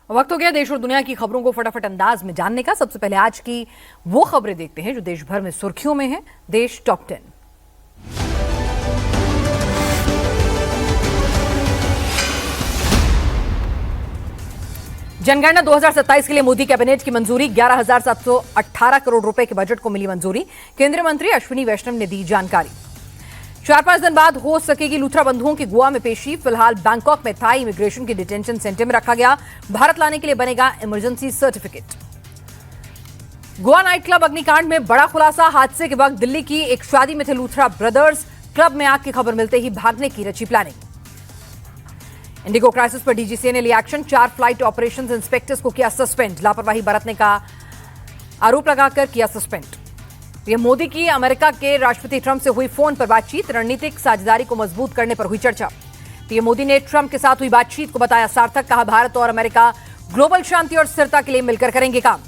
वक्त हो गया देश और दुनिया की खबरों को फटाफट अंदाज में जानने का। सबसे पहले आज की वो खबरें देखते हैं जो देश भर में सुर्खियों में हैं। देश टॉप 10। जनगणना 2027 के लिए मोदी कैबिनेट की मंजूरी। 11,718 करोड़ रुपए के बजट को मिली मंजूरी। केंद्रीय मंत्री अश्विनी वैष्णव ने दी जानकारी। 4-5 दिन बाद हो सकेगी लूथरा बंधुओं की गोवा में पेशी। फिलहाल बैंकॉक में थाई इमिग्रेशन के डिटेंशन सेंटर में रखा गया। भारत लाने के लिए बनेगा emergency certificate. Goa night club अग्निकांड में बड़ा खुलासा। हादसे के वक्त दिल्ली की एक शादी में थे लूथरा ब्रदर्स। क्लब में आग की खबर मिलते ही भागने की रची प्लानिंग। इंडिगो क्राइसिस पर डीजीसीए ने लिया एक्शन। 4 फ्लाइट ऑपरेशंस इंस्पेक्टर्स को किया सस्पेंड। लापरवाही बरतने का आरोप लगाकर किया सस्पेंड। पीएम मोदी की अमेरिका के राष्ट्रपति ट्रंप से हुई फोन पर बातचीत। रणनीतिक साझेदारी को मजबूत करने पर हुई चर्चा। पीएम मोदी ने ट्रंप के साथ हुई बातचीत को बताया सार्थक। कहा भारत और अमेरिका ग्लोबल शांति और स्थिरता के लिए मिलकर करेंगे काम।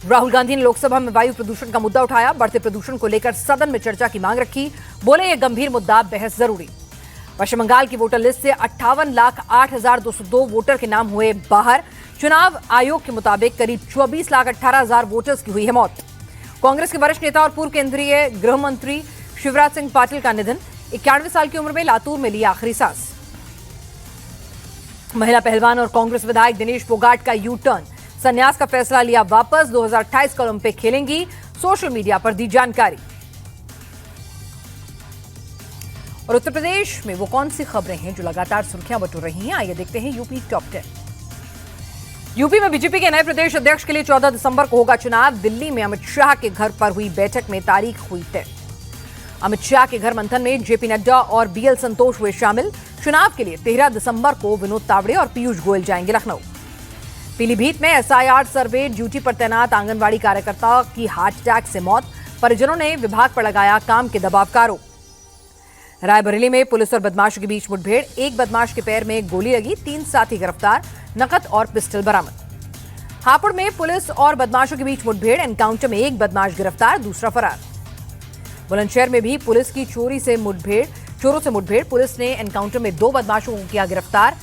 राहुल गांधी ने लोकसभा में वायु प्रदूषण का मुद्दा उठाया। बढ़ते प्रदूषण को लेकर सदन में चर्चा की मांग रखी। बोले यह गंभीर मुद्दा, बहस जरूरी। पश्चिम बंगाल की वोटर लिस्ट से 58,08,202 वोटर के नाम हुए बाहर। चुनाव आयोग के मुताबिक करीब 24,18,000 वोटर्स की हुई है मौत। कांग्रेस के वरिष्ठ नेता और पूर्व केंद्रीय गृह मंत्री शिवराज सिंह पाटिल का निधन। 91 साल की उम्र में लातूर में लिया आखिरी सांस। महिला पहलवान और कांग्रेस विधायक दिनेश फोगाट का यू टर्न। संन्यास का फैसला लिया वापस। 2028 का ओलंपिक खेलेंगी। सोशल मीडिया पर दी जानकारी। और उत्तर प्रदेश में वो कौन सी खबरें हैं जो लगातार सुर्खियां बटोर रही हैं, आइए देखते हैं यूपी टॉप 10। यूपी में बीजेपी के नए प्रदेश अध्यक्ष के लिए 14 दिसंबर को होगा चुनाव। दिल्ली में अमित शाह के घर पर हुई बैठक में तारीख हुई तय। अमित शाह के घर मंथन में जेपी नड्डा और बीएल संतोष हुए शामिल। चुनाव के लिए 13 दिसंबर को विनोद तावड़े और पीयूष गोयल जाएंगे लखनऊ। पीलीभीत में एसआईआर सर्वे ड्यूटी पर तैनात आंगनबाड़ी कार्यकर्ता की हार्ट अटैक से मौत। परिजनों ने विभाग पर लगाया काम के दबाव का आरोप। रायबरेली में पुलिस और बदमाशों के बीच मुठभेड़। एक बदमाश के पैर में गोली लगी। 3 साथी गिरफ्तार। नकद और पिस्टल बरामद। हापुड़ में पुलिस और बदमाशों के बीच मुठभेड़। एनकाउंटर में एक बदमाश गिरफ्तार, दूसरा फरार। बुलंदशहर में भी पुलिस की चोरों से मुठभेड़। पुलिस ने एनकाउंटर में 2 बदमाशों को किया गिरफ्तार।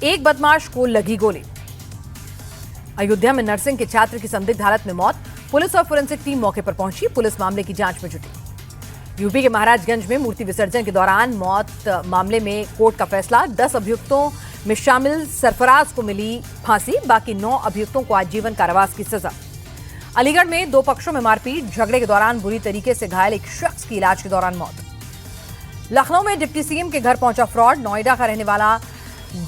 एक बदमाश को लगी गोली। अयोध्या में नर्सिंग के छात्र की संदिग्ध हालत में मौत। पुलिस और फोरेंसिक टीम मौके पर पहुंची। पुलिस मामले की जांच में जुटी। यूपी के महाराजगंज में मूर्ति विसर्जन के दौरान मौत मामले में कोर्ट का फैसला। 10 अभियुक्तों में शामिल सरफराज को मिली फांसी। बाकी 9 अभियुक्तों को आजीवन कारावास की सजा। अलीगढ़ में 2 पक्षों में मारपीट। झगड़े के दौरान बुरी तरीके से घायल एक शख्स की इलाज के दौरान मौत। लखनऊ में डिप्टी सीएम के घर पहुंचा फ्रॉड। नोएडा का रहने वाला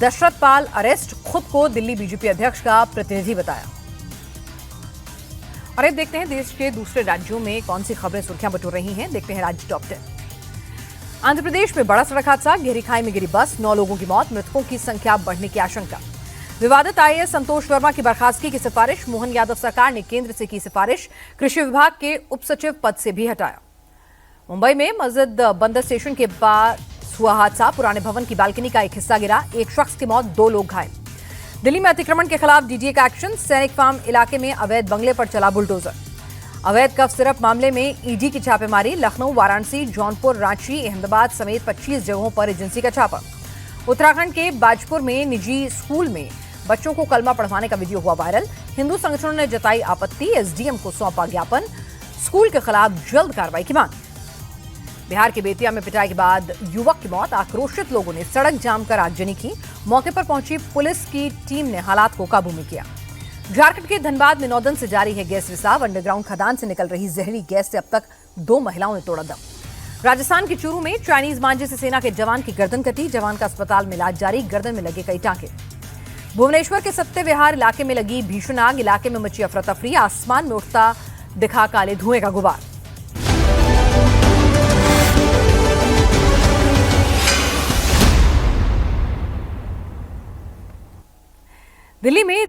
दशरथ पाल अरेस्ट। खुद को दिल्ली बीजेपी अध्यक्ष का प्रतिनिधि बताया। और अब देखते हैं देश के दूसरे राज्यों में कौन सी खबरें सुर्खियां बटोर रही हैं। देखते हैं राज्य टॉप 10। आंध्र प्रदेश में बड़ा सड़क हादसा। गहरी खाई में गिरी बस। 9 लोगों की मौत। मृतकों की संख्या बढ़ने की आशंका। विवादित आईएएस संतोष वर्मा की बर्खास्तगी की सिफारिश। मोहन यादव सरकार ने केंद्र से की सिफारिश। कृषि विभाग के उप सचिव पद से भी हटाया। मुंबई में मस्जिद बंदर स्टेशन के पास हुआ हादसा। पुराने भवन की बालकनी का एक हिस्सा गिरा। एक शख्स की मौत, 2 लोग घायल। दिल्ली में अतिक्रमण के खिलाफ डीडीए का एक्शन। सैनिक फार्म इलाके में अवैध बंगले पर चला बुलडोजर। अवैध कफ सिरप मामले में ईडी की छापेमारी। लखनऊ, वाराणसी, जौनपुर, रांची, अहमदाबाद समेत 25 जगहों पर एजेंसी का छापा। उत्तराखंड के बाजपुर में निजी स्कूल में बच्चों को कलमा पढ़वाने का वीडियो हुआ वायरल। हिंदू संगठनों ने जताई आपत्ति। एसडीएम को सौंपा ज्ञापन। स्कूल के खिलाफ जल्द कार्रवाई की मांग। बिहार के बेतिया में पिटाई के बाद युवक की मौत। आक्रोशित लोगों ने सड़क जाम कर आगजनी की। मौके पर पहुंची पुलिस की टीम ने हालात को काबू में किया। झारखंड के धनबाद में 9 दिन से जारी है गैस रिसाव। अंडरग्राउंड खदान से निकल रही जहरीली गैस से अब तक 2 महिलाओं ने तोड़ा दम। राजस्थान के चूरू में चाइनीज मांझे से सेना के जवान की गर्दन कटी। जवान का अस्पताल में इलाज जारी। गर्दन में लगे कई टांके। भुवनेश्वर के सत्य विहार इलाके में लगी भीषण आग। इलाके में मची अफरा तफरी। आसमान में उठता दिखा काले धुएं का गुबार। दिल्ली में